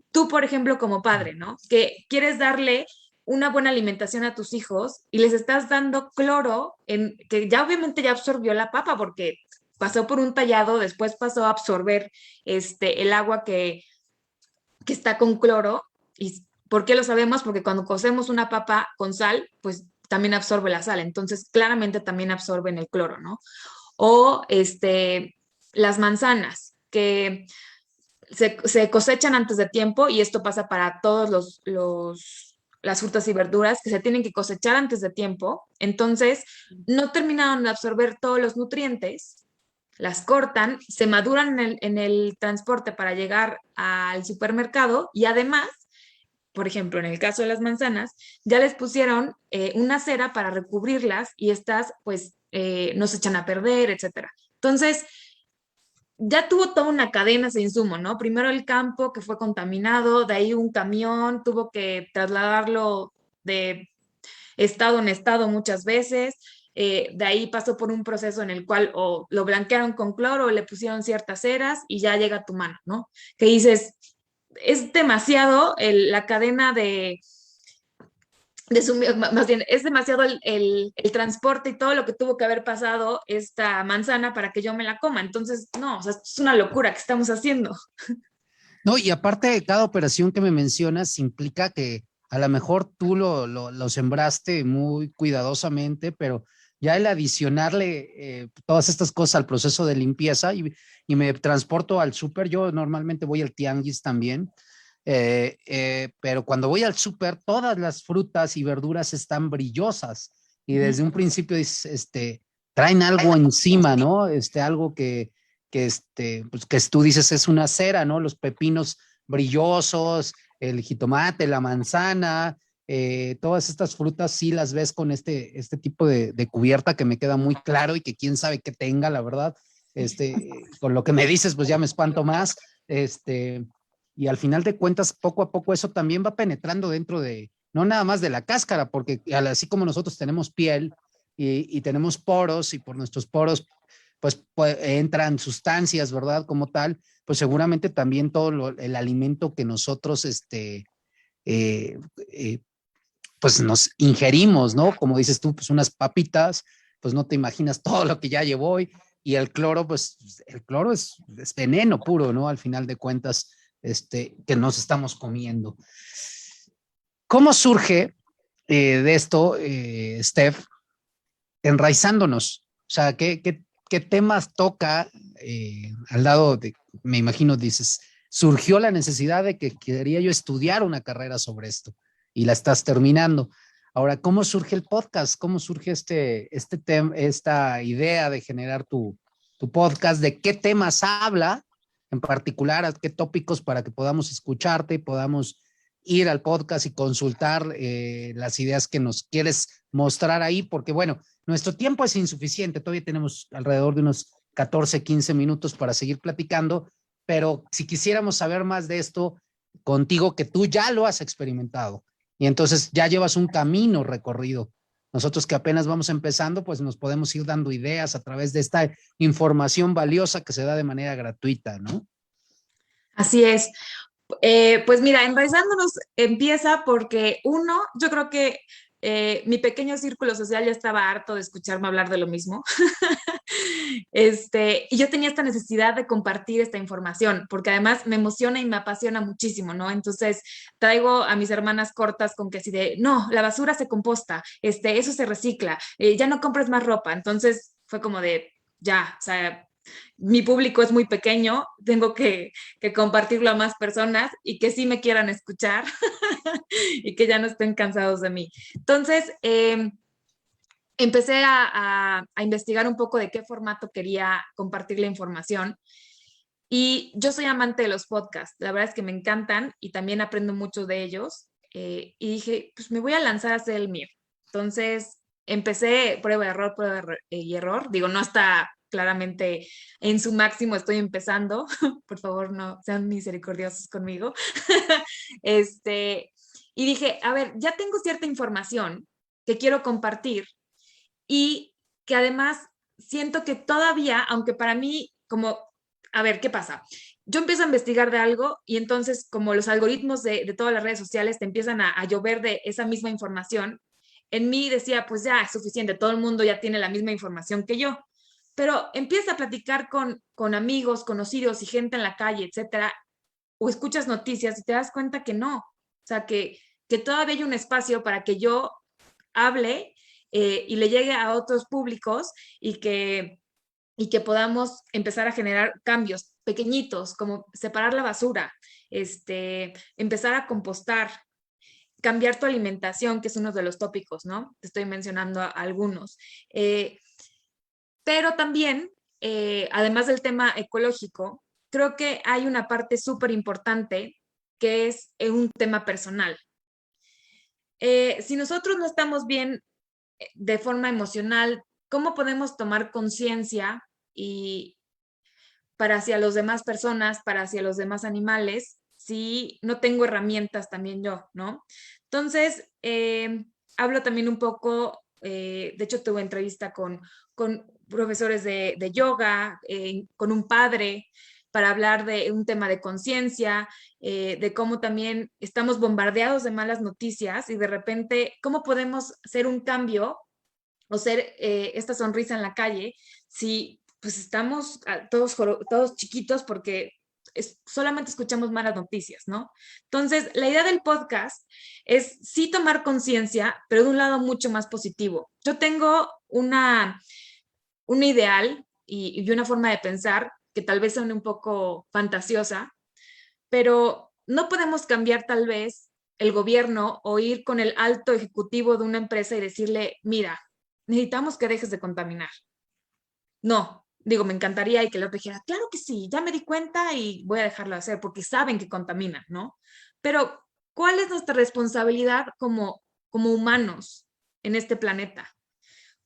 S3: tú, por ejemplo, como padre, ¿no? Que quieres darle una buena alimentación a tus hijos y les estás dando cloro que ya obviamente ya absorbió la papa porque pasó por un tallado, después pasó a absorber el agua que está con cloro. ¿Y por qué lo sabemos? Porque cuando cocemos una papa con sal, pues también absorbe la sal, entonces claramente también absorben el cloro, ¿no? O las manzanas, que se cosechan antes de tiempo y esto pasa para todos las frutas y verduras que se tienen que cosechar antes de tiempo. Entonces, no terminaron de absorber todos los nutrientes, las cortan, se maduran en el transporte para llegar al supermercado y además, por ejemplo, en el caso de las manzanas, ya les pusieron una cera para recubrirlas y estas pues no se echan a perder, etcétera. Entonces, ya tuvo toda una cadena ese insumo, ¿no? Primero el campo que fue contaminado, de ahí un camión tuvo que trasladarlo de estado en estado muchas veces, de ahí pasó por un proceso en el cual o lo blanquearon con cloro o le pusieron ciertas ceras y ya llega a tu mano, ¿no? Que dices, es demasiado la cadena más bien, es demasiado el transporte y todo lo que tuvo que haber pasado esta manzana para que yo me la coma. Entonces, no, o sea, es una locura que estamos haciendo.
S2: No, y aparte, cada operación que me mencionas implica que a lo mejor tú lo sembraste muy cuidadosamente, pero ya el adicionarle todas estas cosas al proceso de limpieza y me transporto al súper, yo normalmente voy al tianguis también, pero cuando voy al súper, todas las frutas y verduras están brillosas y desde un principio traen algo encima, ¿no? Algo pues que tú dices es una cera, ¿no? Los pepinos brillosos, el jitomate, la manzana, todas estas frutas sí las ves con este tipo de cubierta que me queda muy claro y que quién sabe qué tenga, la verdad. Con lo que me dices, pues ya me espanto más. Y al final de cuentas, poco a poco eso también va penetrando dentro de no nada más de la cáscara, porque así como nosotros tenemos piel y tenemos poros y por nuestros poros pues entran sustancias, ¿verdad? Como tal, pues seguramente también todo el alimento que nosotros eh, eh, pues nos ingerimos, ¿no? Como dices tú, pues unas papitas, pues no te imaginas todo lo que ya llevó hoy. Y el cloro, pues el cloro es veneno puro, ¿no? Al final de cuentas, que nos estamos comiendo. ¿Cómo surge de esto, Steph, enraizándonos? O sea, ¿qué temas toca al lado de, me imagino, dices, surgió la necesidad de que quería yo estudiar una carrera sobre esto y la estás terminando. Ahora, ¿cómo surge el podcast? ¿Cómo surge esta idea de generar tu podcast? ¿De qué temas habla en particular? ¿A qué tópicos para que podamos escucharte y podamos ir al podcast y consultar las ideas que nos quieres mostrar ahí? Porque bueno, nuestro tiempo es insuficiente, todavía tenemos alrededor de unos 14, 15 minutos para seguir platicando, pero si quisiéramos saber más de esto contigo, que tú ya lo has experimentado y entonces ya llevas un camino recorrido. Nosotros que apenas vamos empezando, pues nos podemos ir dando ideas a través de esta información valiosa que se da de manera gratuita, ¿no?
S3: Así es. Pues mira, enraizándonos empieza porque uno, yo creo que mi pequeño círculo social ya estaba harto de escucharme hablar de lo mismo. Y yo tenía esta necesidad de compartir esta información, porque además me emociona y me apasiona muchísimo, ¿no? Entonces traigo a mis hermanas cortas con que así de, no, la basura se composta, eso se recicla, ya no compres más ropa. Entonces fue como de, ya, o sea, mi público es muy pequeño, tengo que compartirlo a más personas y que sí me quieran escuchar y que ya no estén cansados de mí. Entonces, empecé a investigar un poco de qué formato quería compartir la información y yo soy amante de los podcasts, la verdad es que me encantan y también aprendo mucho de ellos y dije, pues me voy a lanzar a hacer el mío. Entonces, empecé prueba, error y error, digo, no está claramente en su máximo, estoy empezando, por favor no sean misericordiosos conmigo. este, y dije, a ver, ya tengo cierta información que quiero compartir y que además siento que todavía, aunque para mí, como, a ver, ¿qué pasa? Yo empiezo a investigar de algo y entonces como los algoritmos de todas las redes sociales te empiezan a llover de esa misma información, en mí decía, pues ya es suficiente, todo el mundo ya tiene la misma información que yo. Pero empieza a platicar con amigos, conocidos y gente en la calle, etcétera, o escuchas noticias y te das cuenta que no, o sea, que todavía hay un espacio para que yo hable y le llegue a otros públicos y que podamos empezar a generar cambios pequeñitos, como separar la basura, empezar a compostar, cambiar tu alimentación, que es uno de los tópicos, ¿no? Te estoy mencionando algunos. Pero también, además del tema ecológico, creo que hay una parte súper importante que es un tema personal. Si nosotros no estamos bien de forma emocional, ¿cómo podemos tomar conciencia y para hacia los demás personas, para hacia los demás animales, si no tengo herramientas también yo, ¿no? Entonces, hablo también un poco, de hecho tuve entrevista con profesores de yoga, con un padre, para hablar de un tema de conciencia, de cómo también estamos bombardeados de malas noticias y de repente, ¿cómo podemos hacer un cambio o ser esta sonrisa en la calle si pues estamos todos chiquitos porque solamente escuchamos malas noticias, ¿no? Entonces, la idea del podcast es sí tomar conciencia, pero de un lado mucho más positivo. Yo tengo un ideal y una forma de pensar que tal vez suene un poco fantasiosa, pero no podemos cambiar tal vez el gobierno o ir con el alto ejecutivo de una empresa y decirle, mira, necesitamos que dejes de contaminar. No, digo, me encantaría y que el otro dijera, claro que sí, ya me di cuenta y voy a dejarlo de hacer porque saben que contaminan, ¿no? Pero, ¿cuál es nuestra responsabilidad como humanos en este planeta?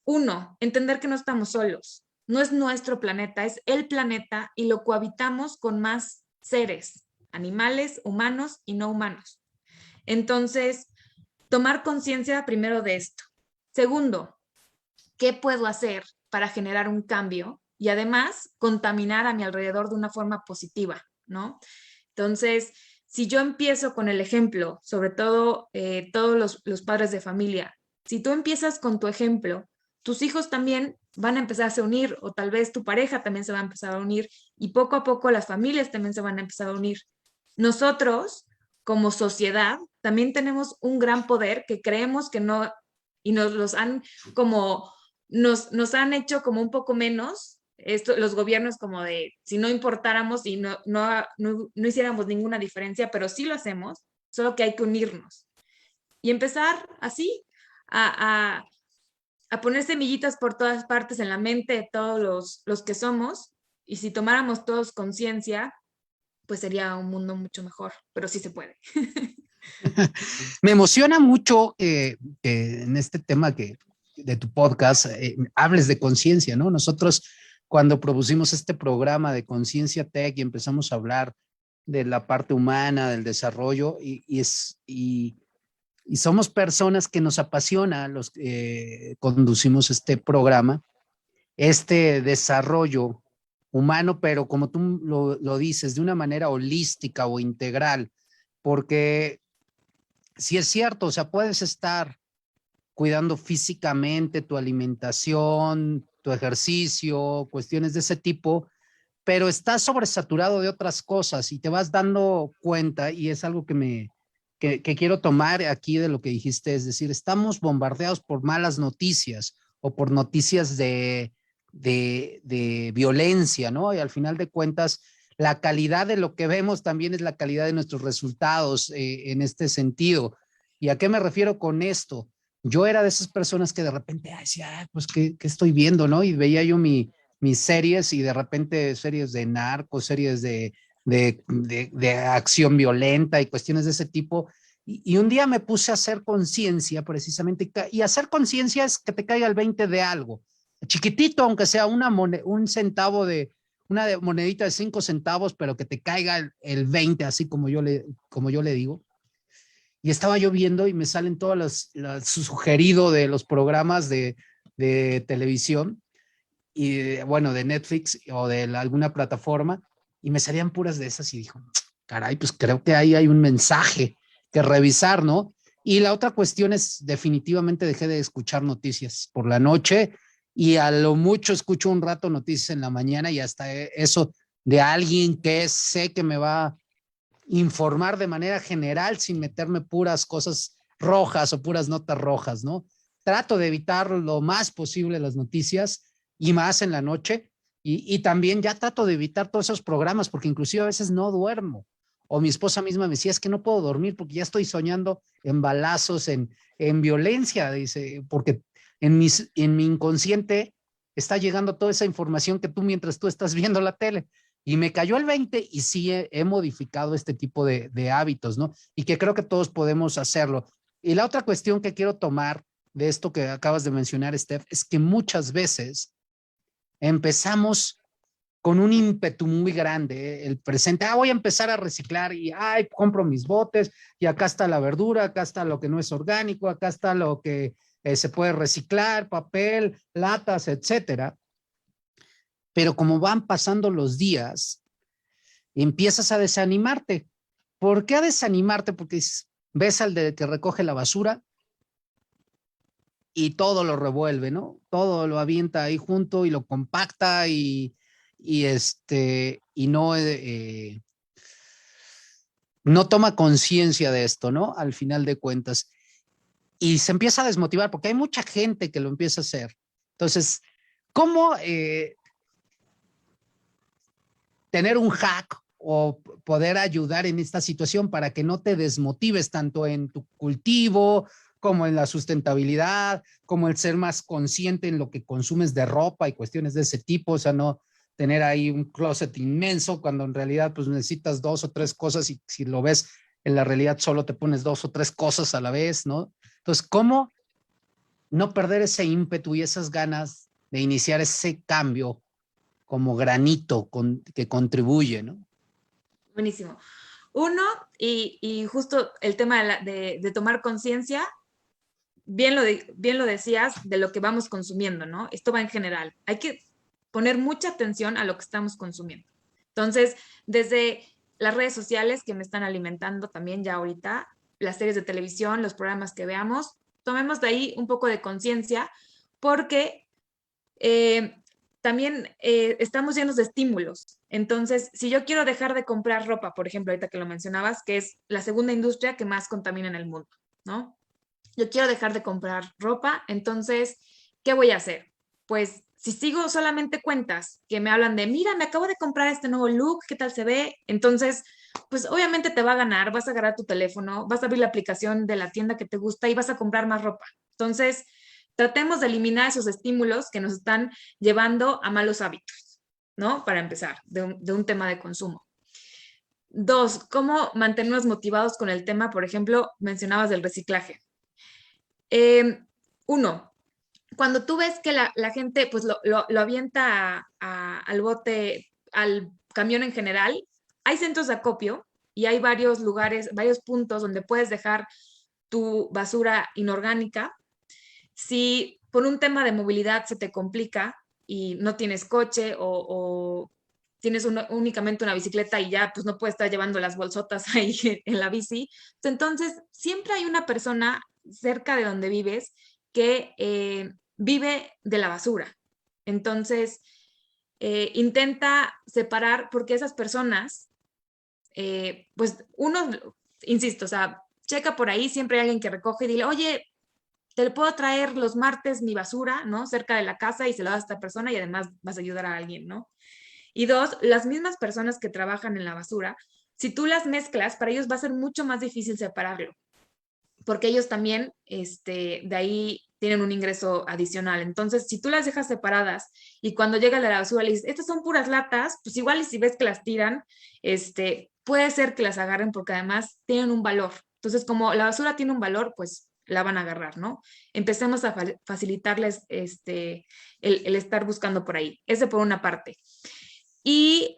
S3: Uno, entender que no estamos solos. No es nuestro planeta, es el planeta y lo cohabitamos con más seres, animales, humanos y no humanos. Entonces, tomar conciencia primero de esto. Segundo, ¿qué puedo hacer para generar un cambio y además contaminar a mi alrededor de una forma positiva, ¿no? Entonces, si yo empiezo con el ejemplo, sobre todo todos los padres de familia, si tú empiezas con tu ejemplo, tus hijos también van a empezarse a unir, o tal vez tu pareja también se va a empezar a unir, y poco a poco las familias también se van a empezar a unir. Nosotros, como sociedad, también tenemos un gran poder que creemos que no, y nos los han como, nos han hecho como un poco menos, los gobiernos como de, si no importáramos y no hiciéramos ninguna diferencia, pero sí lo hacemos, solo que hay que unirnos. Y empezar así, a, a poner semillitas por todas partes en la mente de todos los que somos, y si tomáramos todos conciencia, pues sería un mundo mucho mejor, pero sí se puede.
S2: Me emociona mucho que en este tema de tu podcast hables de conciencia, ¿no? Nosotros cuando propusimos este programa de Conciencia Tech y empezamos a hablar de la parte humana, del desarrollo, y somos personas que nos apasiona los que conducimos este programa, este desarrollo humano, pero como tú lo dices, de una manera holística o integral, porque si es cierto, o sea, puedes estar cuidando físicamente tu alimentación, tu ejercicio, cuestiones de ese tipo, pero estás sobresaturado de otras cosas y te vas dando cuenta, y es algo que quiero tomar aquí de lo que dijiste, es decir, estamos bombardeados por malas noticias o por noticias de violencia, ¿no? Y al final de cuentas, la calidad de lo que vemos también es la calidad de nuestros resultados en este sentido. ¿Y a qué me refiero con esto? Yo era de esas personas que de repente decía, pues, ¿qué estoy viendo, no? Y veía yo mis series y de repente series de narcos, series de acción violenta y cuestiones de ese tipo. Y un día me puse a hacer conciencia precisamente, y hacer conciencia es que te caiga el 20 de algo, chiquitito, aunque sea un centavo una monedita de 5 centavos, pero que te caiga el 20, así como yo le digo. Y estaba yo viendo y me salen todas las sugerido de los programas de televisión y bueno, de Netflix o de alguna plataforma, y me salían puras de esas y dijo, caray, pues creo que ahí hay un mensaje que revisar, ¿no? Y la otra cuestión es, definitivamente dejé de escuchar noticias por la noche y a lo mucho escucho un rato noticias en la mañana, y hasta eso de alguien que sé que me va a informar de manera general sin meterme puras cosas rojas o puras notas rojas, ¿no? Trato de evitar lo más posible las noticias y más en la noche, y también ya trato de evitar todos esos programas porque inclusive a veces no duermo, o mi esposa misma me decía, es que no puedo dormir porque ya estoy soñando en balazos, en violencia, dice, porque en mi inconsciente está llegando toda esa información que tú mientras tú estás viendo la tele. Y me cayó el 20 y sí he modificado este tipo de hábitos, ¿no? Y que creo que todos podemos hacerlo. Y la otra cuestión que quiero tomar de esto que acabas de mencionar, Steph, es que muchas veces empezamos con un ímpetu muy grande, el presente, voy a empezar a reciclar y, compro mis botes y acá está la verdura, acá está lo que no es orgánico, acá está lo que se puede reciclar, papel, latas, etcétera. Pero como van pasando los días, empiezas a desanimarte. ¿Por qué a desanimarte? Porque ves al de que recoge la basura y todo lo revuelve, ¿no? Todo lo avienta ahí junto y lo compacta y no toma conciencia de esto, ¿no? Al final de cuentas. Y se empieza a desmotivar porque hay mucha gente que lo empieza a hacer. Entonces, ¿cómo tener un hack o poder ayudar en esta situación para que no te desmotives tanto en tu cultivo como en la sustentabilidad, como el ser más consciente en lo que consumes de ropa y cuestiones de ese tipo? O sea, no tener ahí un closet inmenso cuando en realidad pues necesitas 2 o 3 cosas, y si lo ves en la realidad solo te pones 2 o 3 cosas a la vez, ¿no? Entonces, ¿cómo no perder ese ímpetu y esas ganas de iniciar ese cambio como granito que contribuye, ¿no?
S3: Buenísimo. Uno, y justo el tema de tomar conciencia, bien lo decías de lo que vamos consumiendo, ¿no? Esto va en general. Hay que poner mucha atención a lo que estamos consumiendo. Entonces, desde las redes sociales que me están alimentando también ya ahorita, las series de televisión, los programas que veamos, tomemos de ahí un poco de conciencia porque también estamos llenos de estímulos. Entonces, si yo quiero dejar de comprar ropa, por ejemplo, ahorita que lo mencionabas, que es la segunda industria que más contamina en el mundo, ¿no? Yo quiero dejar de comprar ropa, entonces, ¿qué voy a hacer? Pues si sigo solamente cuentas que me hablan de, mira, me acabo de comprar este nuevo look, ¿qué tal se ve? Entonces, pues obviamente te va a ganar, vas a agarrar tu teléfono, vas a abrir la aplicación de la tienda que te gusta y vas a comprar más ropa. Entonces, tratemos de eliminar esos estímulos que nos están llevando a malos hábitos, ¿no? Para empezar, de un tema de consumo. Dos, ¿cómo mantenernos motivados con el tema? Por ejemplo, mencionabas del reciclaje. Uno, cuando tú ves que la gente pues lo avienta al bote, al camión en general, hay centros de acopio y hay varios lugares, varios puntos donde puedes dejar tu basura inorgánica. Si por un tema de movilidad se te complica y no tienes coche o tienes únicamente una bicicleta y ya pues no puedes estar llevando las bolsotas ahí en la bici, entonces siempre hay una persona cerca de donde vives que vive de la basura. Entonces, intenta separar porque esas personas, pues uno, insisto, o sea, checa por ahí, siempre hay alguien que recoge y dile, oye, te puedo traer los martes mi basura, ¿no? Cerca de la casa y se lo das a esta persona y además vas a ayudar a alguien, ¿no? Y dos, las mismas personas que trabajan en la basura, si tú las mezclas, para ellos va a ser mucho más difícil separarlo, porque ellos también de ahí tienen un ingreso adicional. Entonces, si tú las dejas separadas y cuando llega la basura le dices, estas son puras latas, pues igual y si ves que las tiran, puede ser que las agarren porque además tienen un valor. Entonces, como la basura tiene un valor, pues la van a agarrar, ¿no? Empecemos a facilitarles el estar buscando por ahí. Ese por una parte. Y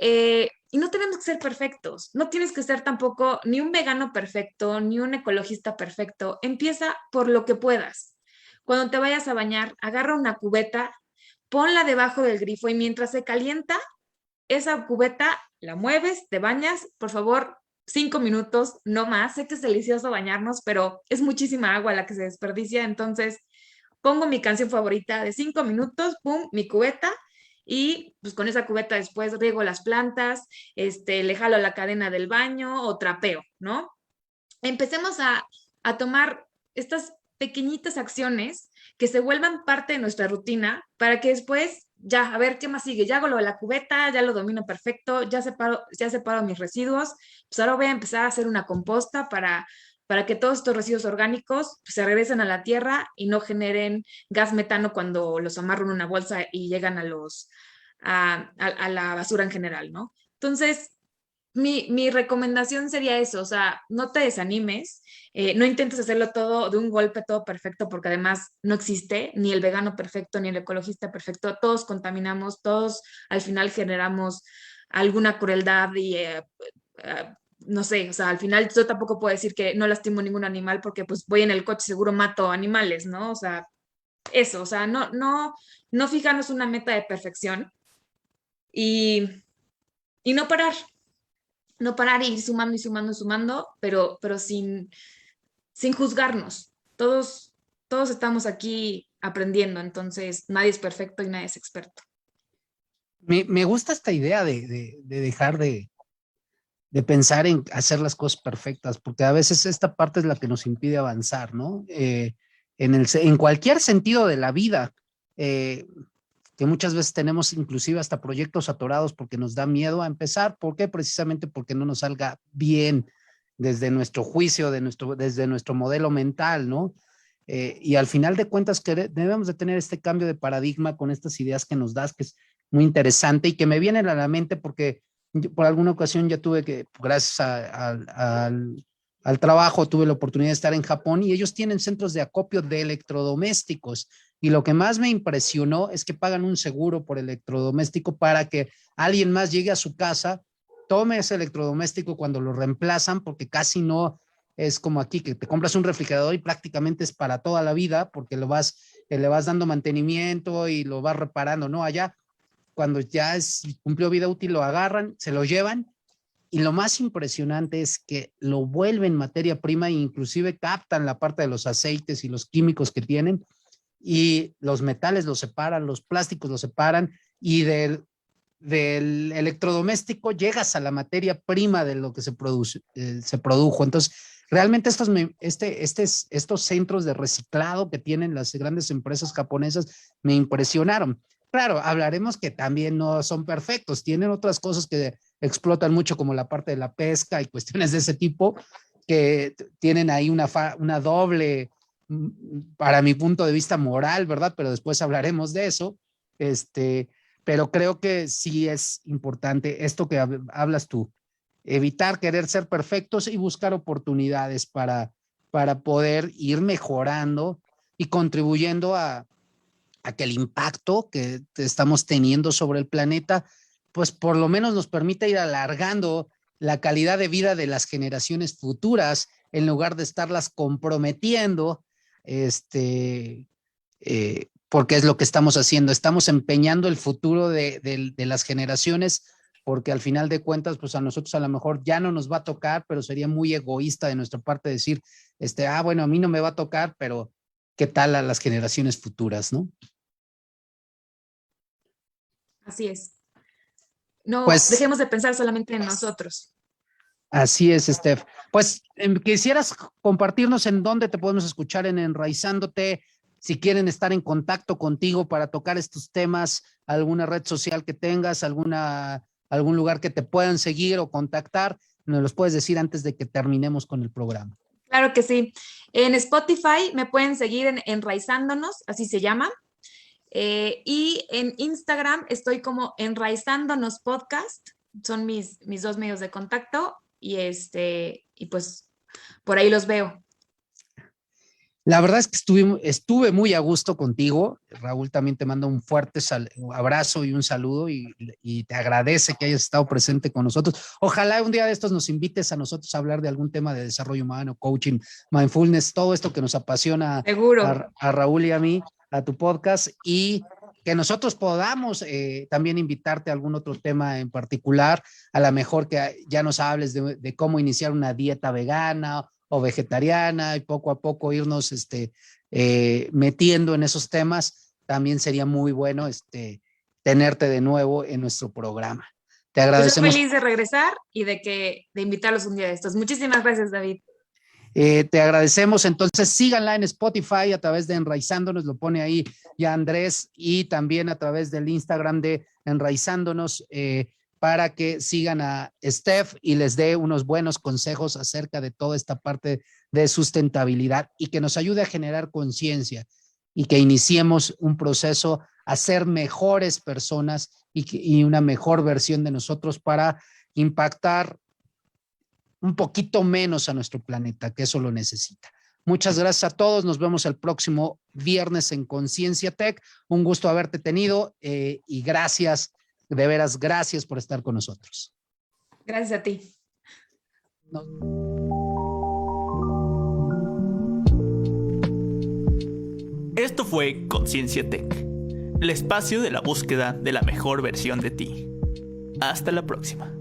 S3: no tenemos que ser perfectos, no tienes que ser tampoco ni un vegano perfecto, ni un ecologista perfecto. Empieza por lo que puedas. Cuando te vayas a bañar, agarra una cubeta, ponla debajo del grifo y mientras se calienta, esa cubeta la mueves, te bañas, por favor, 5 minutos, no más. Sé que es delicioso bañarnos, pero es muchísima agua la que se desperdicia, entonces pongo mi canción favorita de 5 minutos, pum, mi cubeta, y pues con esa cubeta después riego las plantas, le jalo la cadena del baño o trapeo, ¿no? Empecemos a tomar estas pequeñitas acciones que se vuelvan parte de nuestra rutina para que después, ya, a ver qué más sigue. Ya hago lo de la cubeta, ya lo domino perfecto, ya separo mis residuos, pues ahora voy a empezar a hacer una composta para que todos estos residuos orgánicos pues, se regresen a la tierra y no generen gas metano cuando los amarro en una bolsa y llegan a la basura en general, ¿no? Entonces, mi recomendación sería eso, o sea, no te desanimes, no intentes hacerlo todo de un golpe, todo perfecto, porque además no existe ni el vegano perfecto, ni el ecologista perfecto, todos contaminamos, todos al final generamos alguna crueldad y no sé, o sea, al final yo tampoco puedo decir que no lastimo ningún animal porque pues voy en el coche, seguro mato animales, ¿no? O sea, eso, o sea, no fijarnos una meta de perfección y, y no parar y ir sumando y sumando y sumando, pero sin juzgarnos. Todos estamos aquí aprendiendo, entonces nadie es perfecto y nadie es experto.
S2: Me gusta esta idea de dejar de pensar en hacer las cosas perfectas, porque a veces esta parte es la que nos impide avanzar, ¿no? En cualquier sentido de la vida, que muchas veces tenemos inclusive hasta proyectos atorados porque nos da miedo a empezar. ¿Por qué? Precisamente porque no nos salga bien desde nuestro juicio, desde nuestro modelo mental, ¿no? Y al final de cuentas que debemos de tener este cambio de paradigma con estas ideas que nos das, que es muy interesante y que me vienen a la mente porque por alguna ocasión ya tuve que, gracias al trabajo, tuve la oportunidad de estar en Japón y ellos tienen centros de acopio de electrodomésticos. Y lo que más me impresionó es que pagan un seguro por electrodoméstico para que alguien más llegue a su casa, tome ese electrodoméstico cuando lo reemplazan, porque casi es como aquí, que te compras un refrigerador y prácticamente es para toda la vida porque le vas dando mantenimiento y lo vas reparando, ¿no? Allá, cuando ya cumplió vida útil, lo agarran, se lo llevan y lo más impresionante es que lo vuelven materia prima e inclusive captan la parte de los aceites y los químicos que tienen y los metales los separan, los plásticos los separan y del electrodoméstico llegas a la materia prima de lo que se produjo. Entonces, realmente estos centros de reciclado que tienen las grandes empresas japonesas me impresionaron. Claro, hablaremos que también no son perfectos, tienen otras cosas que explotan mucho como la parte de la pesca y cuestiones de ese tipo que tienen ahí una doble, para mi punto de vista, moral, ¿verdad? Pero después hablaremos de eso. Pero creo que sí es importante esto que hablas tú, evitar querer ser perfectos y buscar oportunidades para poder ir mejorando y contribuyendo a que el impacto que estamos teniendo sobre el planeta, pues por lo menos nos permita ir alargando la calidad de vida de las generaciones futuras en lugar de estarlas comprometiendo, porque es lo que estamos haciendo. Estamos empeñando el futuro de las generaciones porque al final de cuentas, pues a nosotros a lo mejor ya no nos va a tocar, pero sería muy egoísta de nuestra parte decir, bueno, a mí no me va a tocar, pero ¿qué tal a las generaciones futuras, no?
S3: Así es. No
S2: Pues
S3: dejemos de pensar solamente en nosotros.
S2: así es, Steph. Pues quisieras compartirnos en dónde te podemos escuchar en Enraizándote, si quieren estar en contacto contigo para tocar estos temas, alguna red social que tengas, algún lugar que te puedan seguir o contactar, nos los puedes decir antes de que terminemos con el programa.
S3: Claro que sí. En Spotify me pueden seguir en Enraizándonos, así se llama. Y en Instagram estoy como Enraizándonos Podcast, son mis dos medios de contacto y pues por ahí los veo.
S2: La verdad es que estuve muy a gusto contigo. Raúl también te manda un fuerte abrazo y un saludo y te agradece que hayas estado presente con nosotros. Ojalá un día de estos nos invites a nosotros a hablar de algún tema de desarrollo humano, coaching, mindfulness, todo esto que nos apasiona.
S3: Seguro.
S2: A Raúl y a mí, a tu podcast, y que nosotros podamos también invitarte a algún otro tema en particular, a lo mejor que ya nos hables de cómo iniciar una dieta vegana o vegetariana y poco a poco irnos metiendo en esos temas, también sería muy bueno tenerte de nuevo en nuestro programa. Te agradecemos.
S3: Estoy feliz de regresar y de invitarlos un día de estos. Muchísimas gracias, David.
S2: Te agradecemos, entonces síganla en Spotify a través de Enraizándonos, lo pone ahí ya Andrés, y también a través del Instagram de Enraizándonos, para que sigan a Steph y les dé unos buenos consejos acerca de toda esta parte de sustentabilidad y que nos ayude a generar conciencia y que iniciemos un proceso a ser mejores personas y una mejor versión de nosotros para impactar un poquito menos a nuestro planeta, que eso lo necesita. Muchas gracias a todos. Nos vemos el próximo viernes en Conciencia Tech. Un gusto haberte tenido y gracias. De veras, gracias por estar con nosotros.
S3: Gracias a ti.
S2: No.
S1: Esto fue Conciencia Tech, el espacio de la búsqueda de la mejor versión de ti. Hasta la próxima.